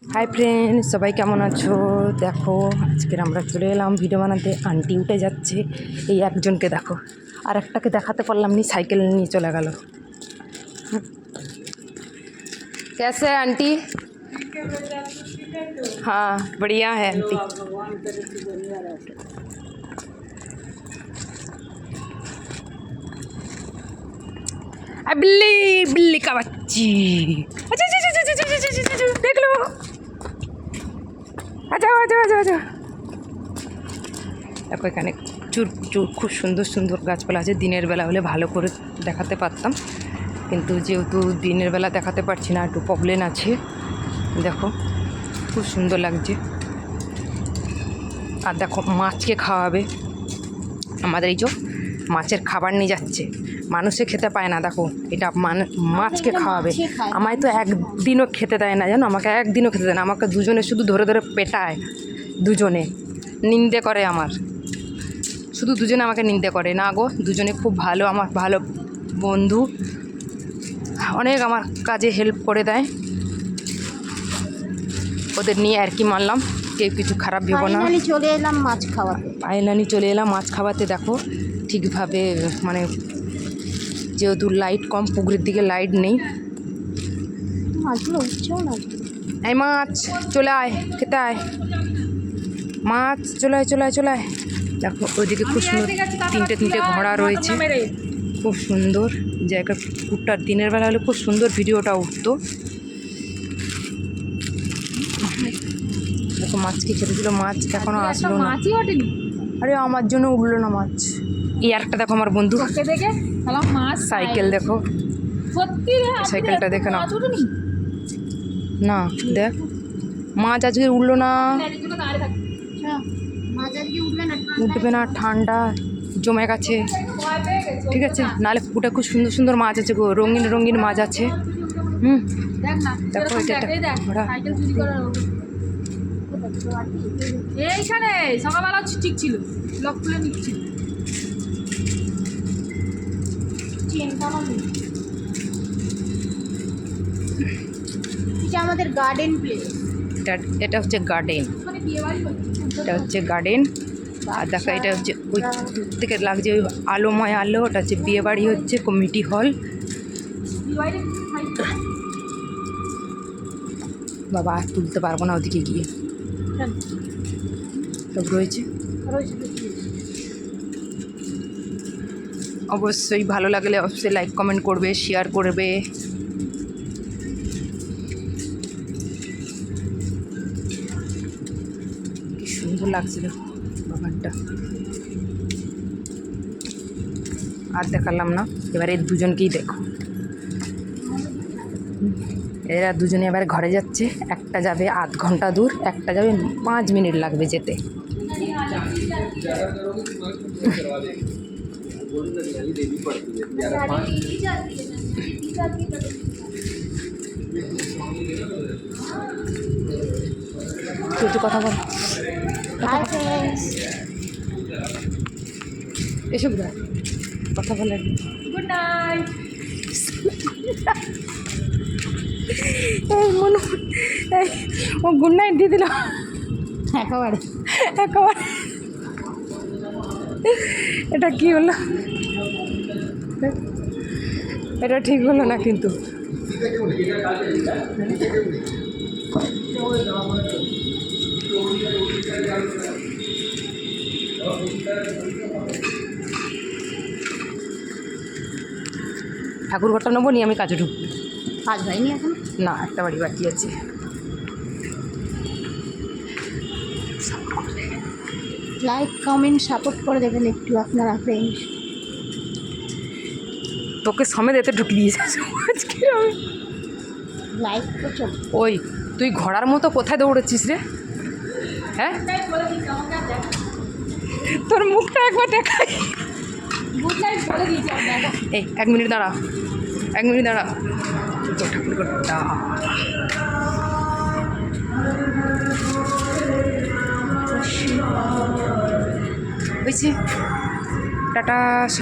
Hi friend, সবাই কেমন আছো? দেখো আজকের আমরা চলে এলাম ভিডিও বানাতে। আন্টি উঠে যাচ্ছে, এই একজনকে দেখো, আর একটাকে দেখাতে পারলাম নি, সাইকেল নিয়ে চলে গেল। कैसे है आंटी? हाँ बढ़िया है आंटी। बिल्ली बिल्ली का बच्ची, अच्छा देख लो, আচ্ছা আচ্ছা আচ্ছা আচ্ছা। দেখো এখানে প্রচুর প্রচুর খুব সুন্দর সুন্দর গাছপালা আছে। দিনের বেলা হলে ভালো করে দেখাতে পারতাম, কিন্তু যেহেতু দিনের বেলা দেখাতে পারছি না, একটু প্রবলেম আছে। দেখো খুব সুন্দর লাগছে। আর দেখো মাছকে খাওয়াবে, আমাদের এই যে মাছের খাবার নিয়ে যাচ্ছে, মানুষে খেতে পায় না। দেখো এটা মাছকে খাওয়াবে। আমায় তো একদিনও খেতে দেয় না, জানো, আমাকে একদিনও খেতে দেয় না। আমাকে দুজনে শুধু ধরে ধরে পেটায়, দুজনে নিন্দে করে আমার, শুধু দুজনে আমাকে নিন্দে করে। না গো, দুজনে খুব ভালো, আমার ভালো বন্ধু, অনেক আমার কাজে হেল্প করে দেয়। ওদের নিয়ে আর কি মানলাম, কেউ কিছু খারাপ ভেবো না। চলে এলাম মাছ খাওয়াতে, ফাইনালি চলে এলাম মাছ খাওয়াতে। দেখো ঠিকভাবে, মানে যেহেতু লাইট কম, পুকুরের দিকে লাইট নেই। মাছগুলো উঠছেও না। এই মাছ চলে আয়, খেতে আয়, মাছ চলে আয় চলে আয় চলে আয়। দেখো ওইদিকে খুব সুন্দর তিনটে ঘোড়া রয়েছে, খুব সুন্দর জায়গা। পুকুরটার দিনের বেলা হলে খুব সুন্দর ভিডিওটা উঠতো। দেখো মাছকে খেতে দিল, মাছ এখনো আসলো না। আরে আমার জন্য উঠলো না মাছ। এই আরেকটা দেখো আমার বন্ধু, সাইকেল দেখো, সাইকেলটা দেখে না, না দেখ মাছ আজকে উঠলো না, উঠবে না, ঠান্ডা জমে গেছে। ঠিক আছে, নাহলে পুকুরটা খুব সুন্দর সুন্দর মাছ আছে গো, রঙিন রঙিন মাছ আছে। দেখো এটা একটা ঘোড়া। এইখানে সকালবেলা ঠিক ছিল, লক খুলে নিচ্ছিল। এটা আমাদের গার্ডেন প্লেস। এটা হচ্ছে গার্ডেন, এটা হচ্ছে গার্ডেন। আর দেখো এটা হচ্ছে ওই থেকে লাগছে ওই আলোময় আলো, ওটা হচ্ছে বিয়েবাড়ি হচ্ছে, কমিটি হল। বাবা আর তুলতে পারবো না ওদিকে গিয়ে, সব রয়েছে। অবশ্যই ভালো লাগলে অবশ্যই লাইক কমেন্ট করবে, শেয়ার করবে। কি সুন্দর লাগছে দেখো বাগানটা। আর দেখালাম না, এবারে দুজনকেই দেখো। এরা দুজনে এবার ঘরে যাচ্ছে, একটা যাবে আধ ঘন্টা দূর, একটা যাবে 5 মিনিট লাগবে যেতে। কিছু কথা বল, এসব কথা বলে। Good night. এই মনে এই ও গুড নাইট দিয়ে দিল একেবারে একেবারে। এটা কি হলো? এটা ঠিক হলো না কিন্তু। ঠাকুর ঘরটা নেবো নি, আমি কাজে ঢুকবো। কাজ হয়নি এখন? না, একটা বাড়ি বাকি আছে। লাইক কমেন্ট সাপোর্ট করে দেবেন একটু আপনারা ফ্রেন্ড। তোকে সমেত এতে ঢুকি দিয়েছে আজকে আমি। লাইক করছো? ওই তুই ঘোড়ার মতো কোথায় দৌড়েছিস রে? হ্যাঁ, তোর মুখটা একবার দেখাই। এই 1 মিনিট দাঁড়া, 1 মিনিট দাঁড়া। ঠাকুর ঘরটা হয়েছে, টাটা।